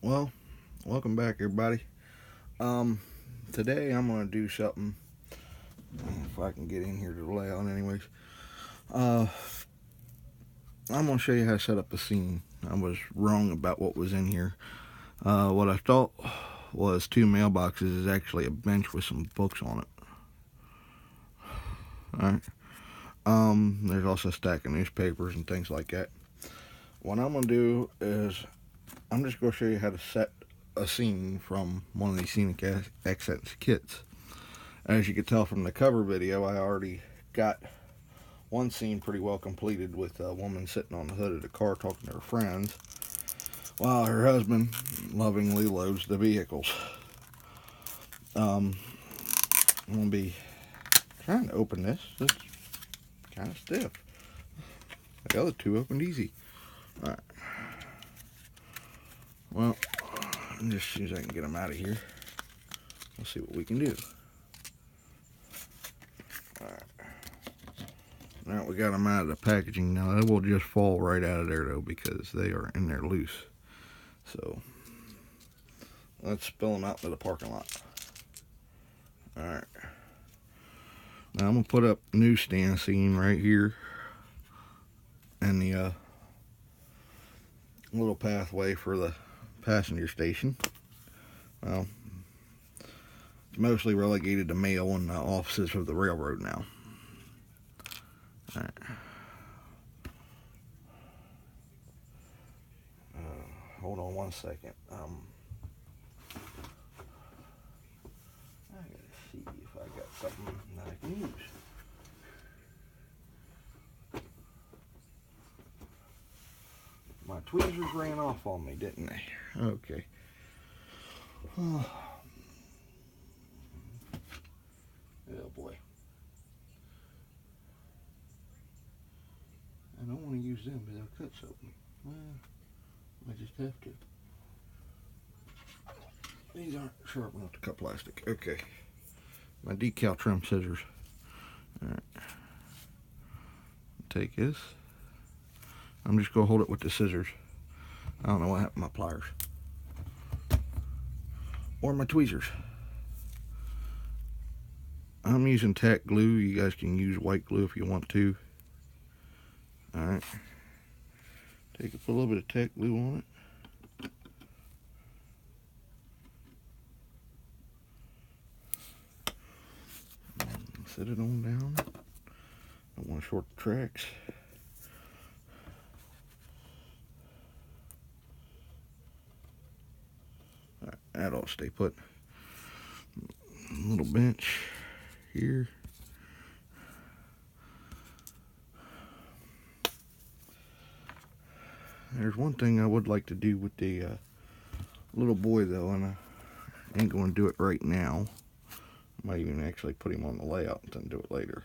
Well, welcome back, everybody. Today I'm gonna do something. If I can get in here to the layout, anyways. Uh, I'm gonna show you how to set up a scene. I was wrong about what was in here. What I thought was two mailboxes is actually a bench with some books on it. All right. There's also a stack of newspapers and things like that. What I'm gonna do is I'm just gonna show you how to set a scene from one of these scenic accents kits. As you can tell from the cover video, I already got one scene pretty well completed with a woman sitting on the hood of the car talking to her friends while her husband lovingly loads the vehicles. I'm going to be trying to open this. It's kind of stiff. The other two opened easy. Alright. Well, just as soon as I can get them out of here, we'll see what we can do. Alright. Now we got them out of the packaging. Now they will just fall right out of there though because they are in there loose. So let's spill them out to the parking lot. Alright. Now I'm going to put up newsstand scene right here. And the little pathway for the passenger station. Well, it's mostly relegated to mail and the offices of the railroad now. Alright. Hold on one second. I gotta see if I got something that I can use. My tweezers ran off on me, didn't they? Okay. Oh boy. I don't want to use them, but they'll cut something. Well, I just have to. These aren't sharp enough to cut plastic. Okay. My decal trim scissors. Alright. Take this. I'm just going to hold it with the scissors. I don't know what happened to my pliers. Or my tweezers. I'm using tack glue. You guys can use white glue if you want to. Alright. Put a little bit of tack glue on it. Set it on down. Don't want to short the tracks. Alright, that ought to stay put. A little bench here. There's one thing I would like to do with the little boy though, and I ain't going to do it right now. I might even actually put him on the layout and then do it later.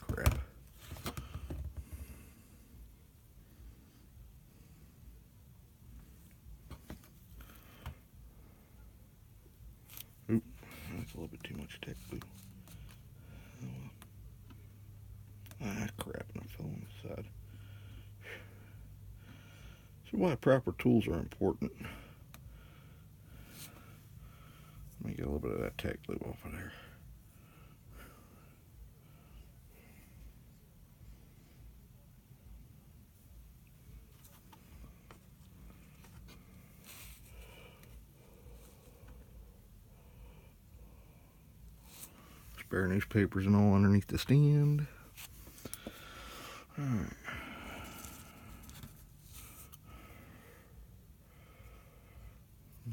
Crap. Oop, that's a little bit too much tack glue. Ah, crap, and I fell on the side. So why proper tools are important. Let me get a little bit of that tack glue off of there. Spare newspapers and all underneath the stand. Alright.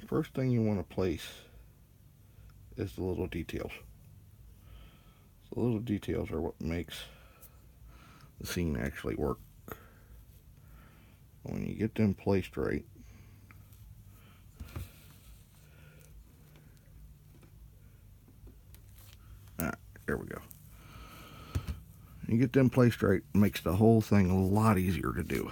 The first thing you want to place is the little details. The little details are what makes the scene actually work. When you get them placed right, there we go. You get them placed right, it makes the whole thing a lot easier to do.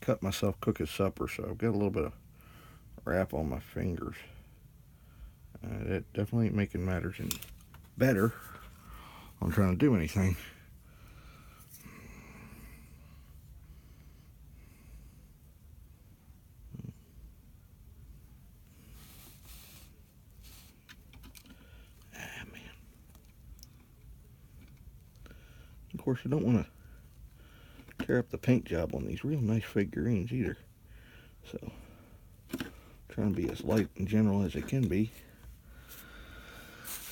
cut myself cooking supper, so I've got a little bit of wrap on my fingers. It definitely ain't making matters any better on trying to do anything. Ah, man. Of course, you don't want to tear up the paint job on these real nice figurines either. So, trying to be as light and general as it can be.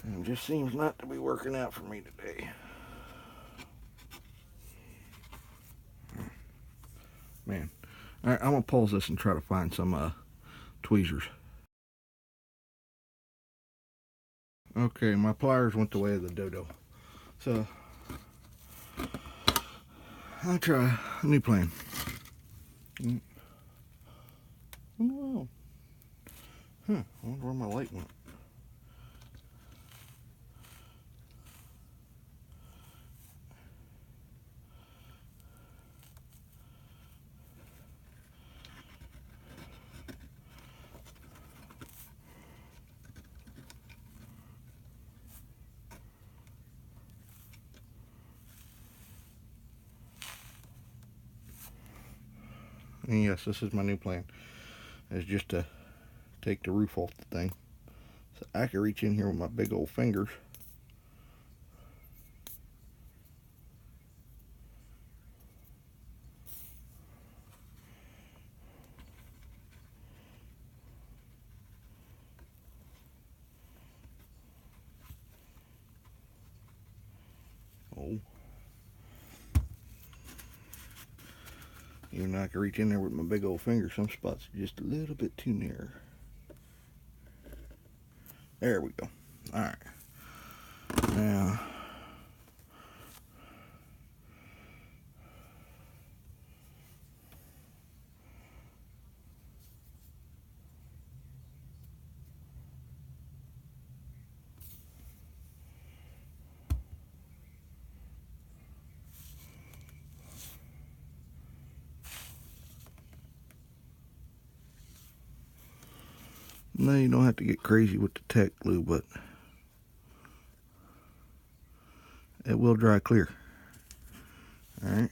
And it just seems not to be working out for me today. Man. Alright, I'm going to pause this and try to find some tweezers. Okay, my pliers went the way of the dodo. So, I'll try a new plan. Oh, I wonder where my light went. And yes, this is my new plan. It's just to take the roof off the thing. So I can reach in here with my big old fingers. Oh. Even though I can reach in there with my big old finger, some spots are just a little bit too near. There we go. Alright. Now, no, you don't have to get crazy with the tech glue, but it will dry clear. Alright.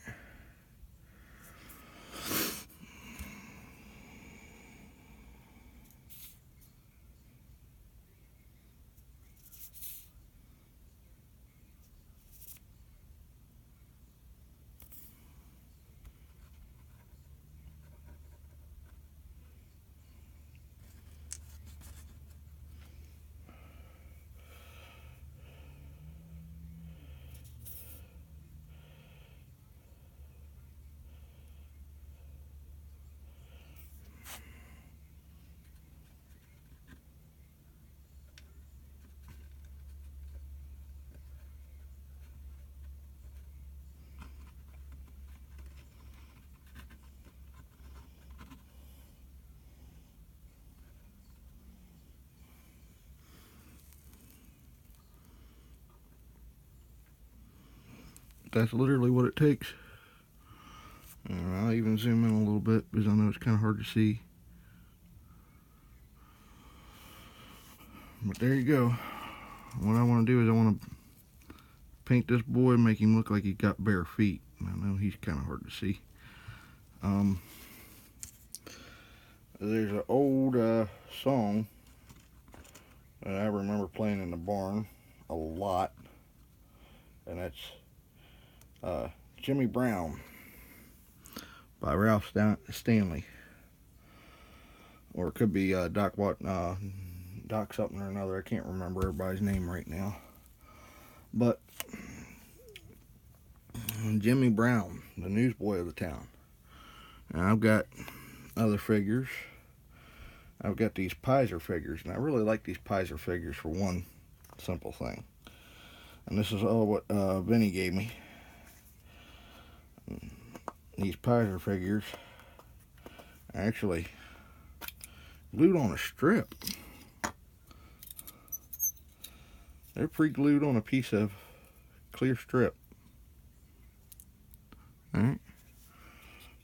That's literally what it takes. And I'll even zoom in a little bit because I know it's kind of hard to see. But there you go. What I want to do is I want to paint this boy and make him look like he's got bare feet. I know he's kind of hard to see. There's an old song that I remember playing in the barn a lot, and that's Jimmy Brown by Ralph Stanley, or it could be Doc something or another. I can't remember everybody's name right now, but Jimmy Brown, the newsboy of the town. And I've got other figures. I've got these Pizer figures, and I really like these Pizer figures for one simple thing. And this is all what Vinny gave me. These Pizer figures are actually glued on a strip. They're pre-glued on a piece of clear strip. Alright.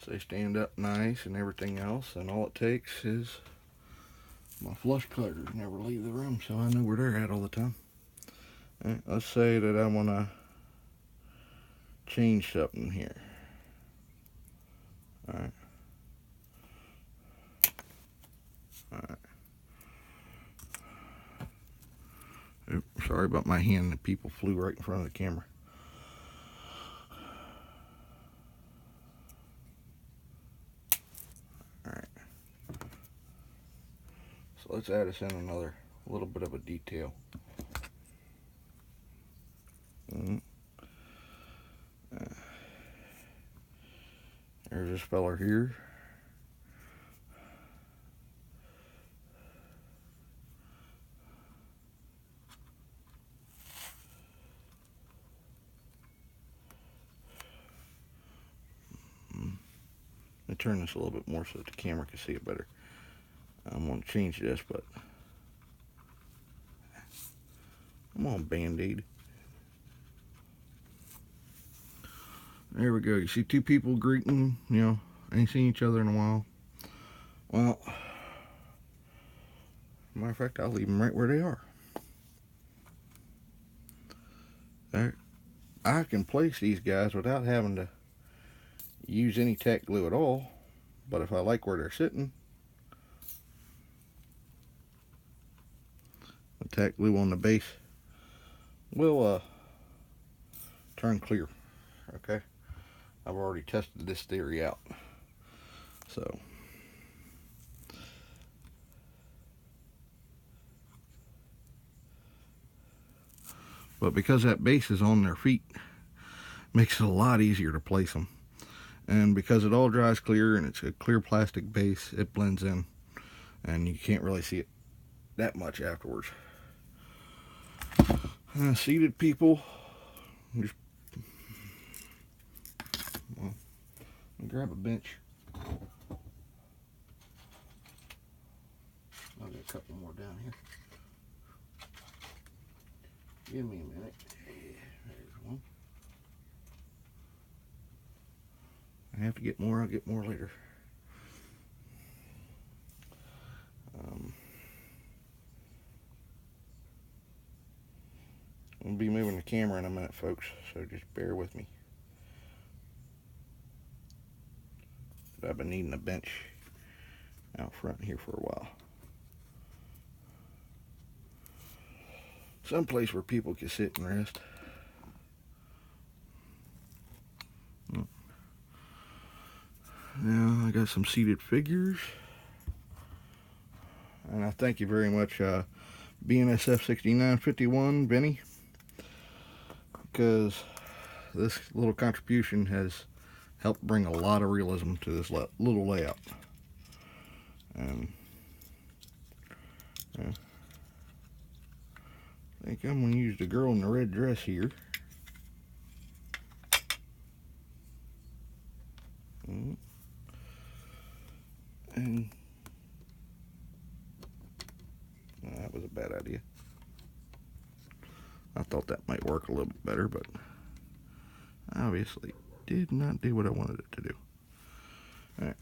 So they stand up nice and everything else, and all it takes is my flush cutters never leave the room, so I know where they're at all the time. Right, let's say that I want to change something here. Alright. Alright. Oops, sorry about my hand. The people flew right in front of the camera. Alright. So let's add us in another little bit of a detail. There's this feller here. Let me turn this a little bit more so that the camera can see it better. I'm going to change this, but come on, Band-Aid. There we go. You see two people greeting, ain't seen each other in a while. Well, matter of fact, I'll leave them right where they are. There. I can place these guys without having to use any tack glue at all, but if I like where they're sitting, the tack glue on the base will turn clear. Okay, I've already tested this theory out. So but because that base is on their feet, makes it a lot easier to place them. And because it all dries clear and it's a clear plastic base, it blends in and you can't really see it that much afterwards. Seated people, just grab a bench. I'll get a couple more down here. Give me a minute. There's one. I have to get more. I'll get more later. I'll be moving the camera in a minute, folks, so just bear with me. But I've been needing a bench out front here for a while. Someplace where people can sit and rest. Now I got some seated figures. And I thank you very much, BNSF 6951, Benny, because this little contribution has helped bring a lot of realism to this little layout. And I think I'm going to use the girl in the red dress here. And that was a bad idea. I thought that might work a little bit better, but obviously did not do what I wanted it to do. All right.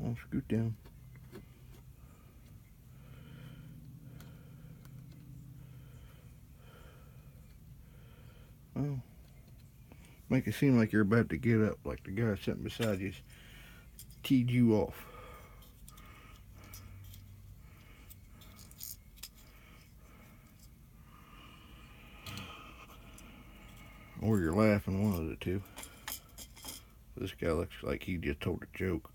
I'll scoot down. Well, make it seem like you're about to get up, like the guy sitting beside you teed you off. Or you're laughing, one of the two. This guy looks like he just told a joke.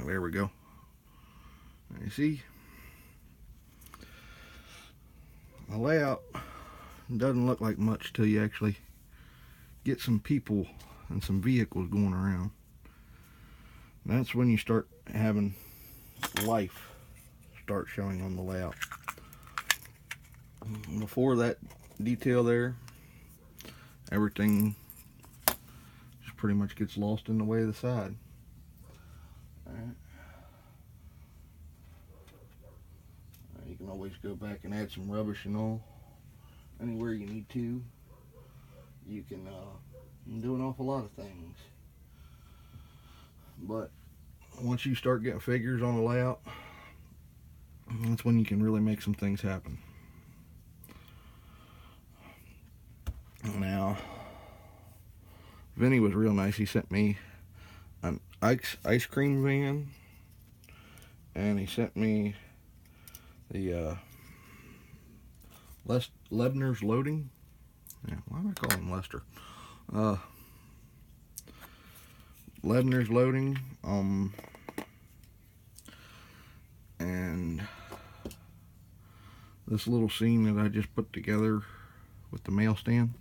There we go. You see, the layout doesn't look like much till you actually get some people and some vehicles going around. That's when you start having life start showing on the layout. Before that detail there, everything just pretty much gets lost in the way of the side. Alright. You can always go back and add some rubbish and all anywhere you need to. You can do an awful lot of things. But once you start getting figures on the layout, that's when you can really make some things happen. Now, Vinny was real nice. He sent me an ice cream van, and he sent me the Lebner's loading. Yeah, why do I call him Lester? Lebner's loading. And this little scene that I just put together with the mail stand,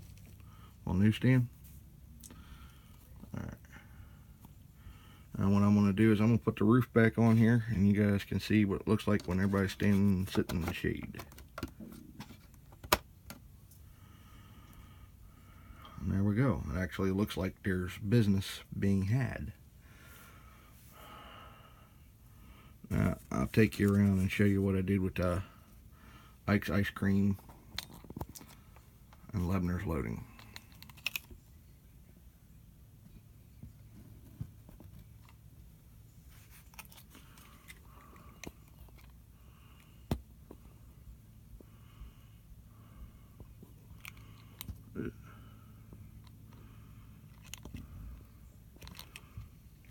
newsstand. Alright. And what I'm going to do is I'm going to put the roof back on here, and you guys can see what it looks like when everybody's standing and sitting in the shade. And there we go. It actually looks like there's business being had. Now, I'll take you around and show you what I did with Ike's Ice Cream and Lebner's Loading.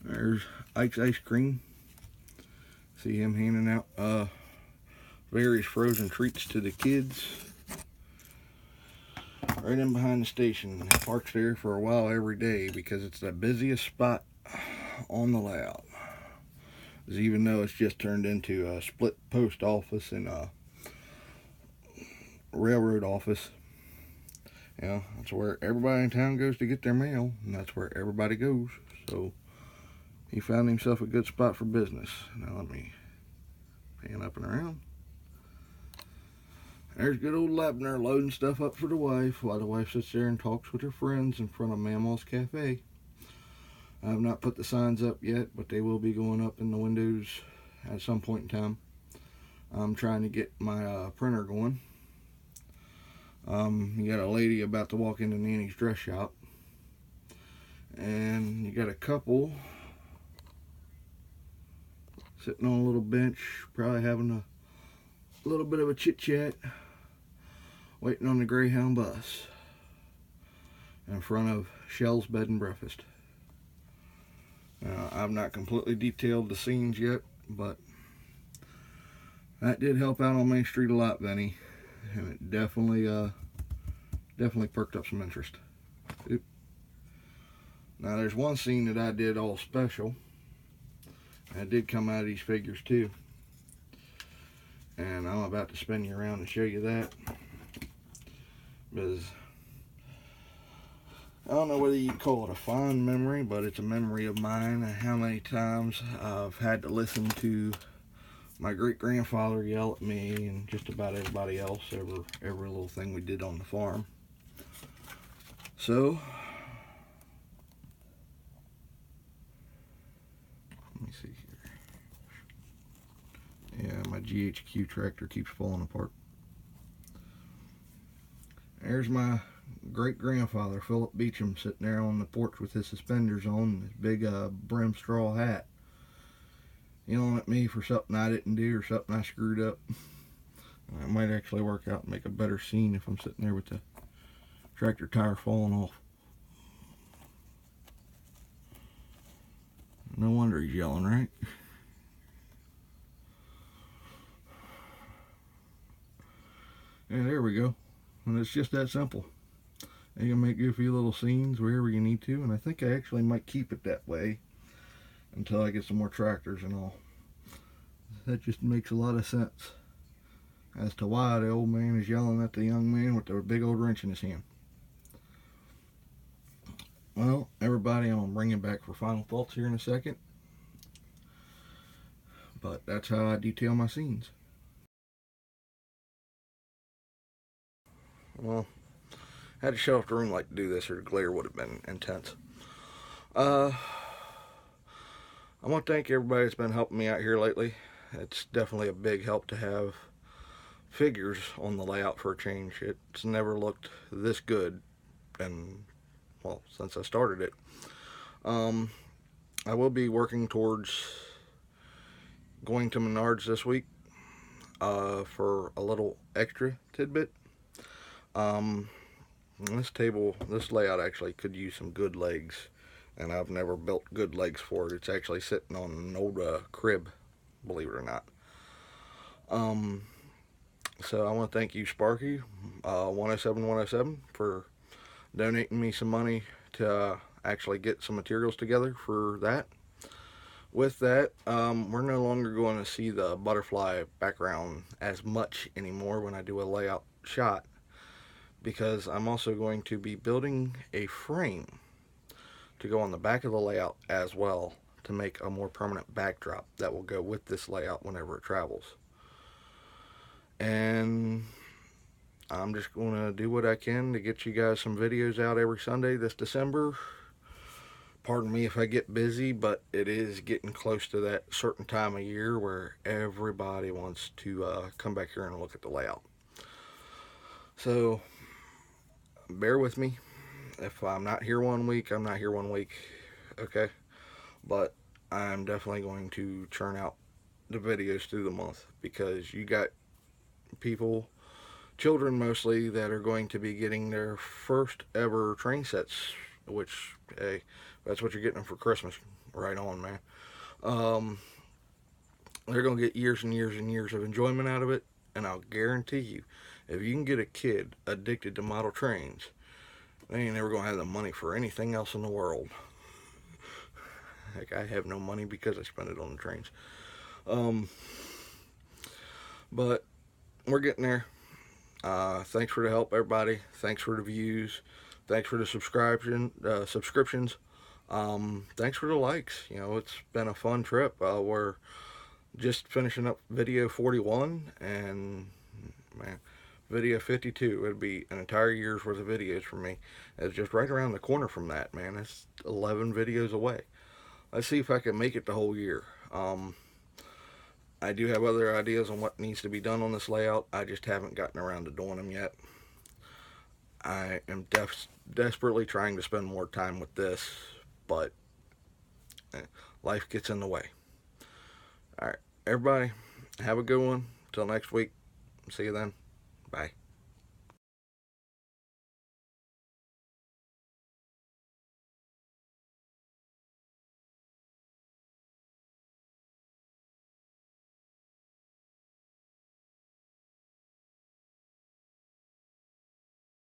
There's Ike's Ice Cream. See him handing out various frozen treats to the kids. Right in behind the station. He parks there for a while every day because it's the busiest spot on the layout. Even though it's just turned into a split post office and a railroad office. You know, that's where everybody in town goes to get their mail, and that's where everybody goes. So he found himself a good spot for business. Now let me pan up and around. There's good old Lebner loading stuff up for the wife while the wife sits there and talks with her friends in front of Mamaw's Cafe. I have not put the signs up yet, but they will be going up in the windows at some point in time. I'm trying to get my printer going. You got a lady about to walk into Nanny's dress shop, and you got a couple sitting on a little bench, probably having a little bit of a chit chat, waiting on the Greyhound bus in front of Shell's Bed and Breakfast. I've not completely detailed the scenes yet, but that did help out on Main Street a lot, Benny, and it definitely perked up some interest. Oop. Now there's one scene that I did all special, and it did come out of these figures too, and I'm about to spin you around and show you that, because I don't know whether you call it a fond memory, but it's a memory of mine. How many times I've had to listen to my great-grandfather yell at me and just about everybody else over every little thing we did on the farm. So, let me see here. Yeah, my GHQ tractor keeps falling apart. There's my great-grandfather, Philip Beecham, sitting there on the porch with his suspenders on and his big brim straw hat, yelling at me for something I didn't do or something I screwed up. It might actually work out and make a better scene if I'm sitting there with the tractor tire falling off. No wonder he's yelling, right? Yeah, there we go. And it's just that simple. You can make goofy little scenes wherever you need to, and I think I actually might keep it that way. until I get some more tractors and all. That just makes a lot of sense as to why the old man is yelling at the young man with the big old wrench in his hand. Well, everybody, I'm going to bring you back for final thoughts here in a second. But that's how I detail my scenes. Well, I had to shut off the room light to do this, or the glare would have been intense. I want to thank everybody that's been helping me out here lately. It's definitely a big help to have figures on the layout for a change. It's never looked this good, and well, since I started it. I will be working towards going to Menards this week for a little extra tidbit. This layout actually could use some good legs, and I've never built good legs for it. It's actually sitting on an old crib, believe it or not. So I want to thank you, Sparky, 107 for donating me some money to actually get some materials together for that. With that, we're no longer going to see the butterfly background as much anymore when I do a layout shot, because I'm also going to be building a frame to go on the back of the layout as well, to make a more permanent backdrop that will go with this layout whenever it travels. And I'm just going to do what I can to get you guys some videos out every Sunday this December. Pardon me if I get busy, but it is getting close to that certain time of year where everybody wants to come back here and look at the layout. So bear with me. If I'm not here one week, I'm not here one week. Okay? But I'm definitely going to churn out the videos through the month, because you got people, children mostly, that are going to be getting their first ever train sets, which, hey, that's what you're getting them for Christmas. Right on, man. They're going to get years and years and years of enjoyment out of it, and I'll guarantee you, if you can get a kid addicted to model trains, they ain't never going to have the money for anything else in the world. Heck, I have no money because I spend it on the trains. But we're getting there. Thanks for the help, everybody. Thanks for the views. Thanks for the subscriptions. Thanks for the likes. You know, it's been a fun trip. We're just finishing up video 41, and man, video 52. It'd be an entire year's worth of videos for me. It's just right around the corner from that, man. It's 11 videos away. Let's see if I can make it the whole year. I do have other ideas on what needs to be done on this layout. I just haven't gotten around to doing them yet. I am desperately trying to spend more time with this, but life gets in the way. Alright, everybody, have a good one. Till next week. See you then. Bye.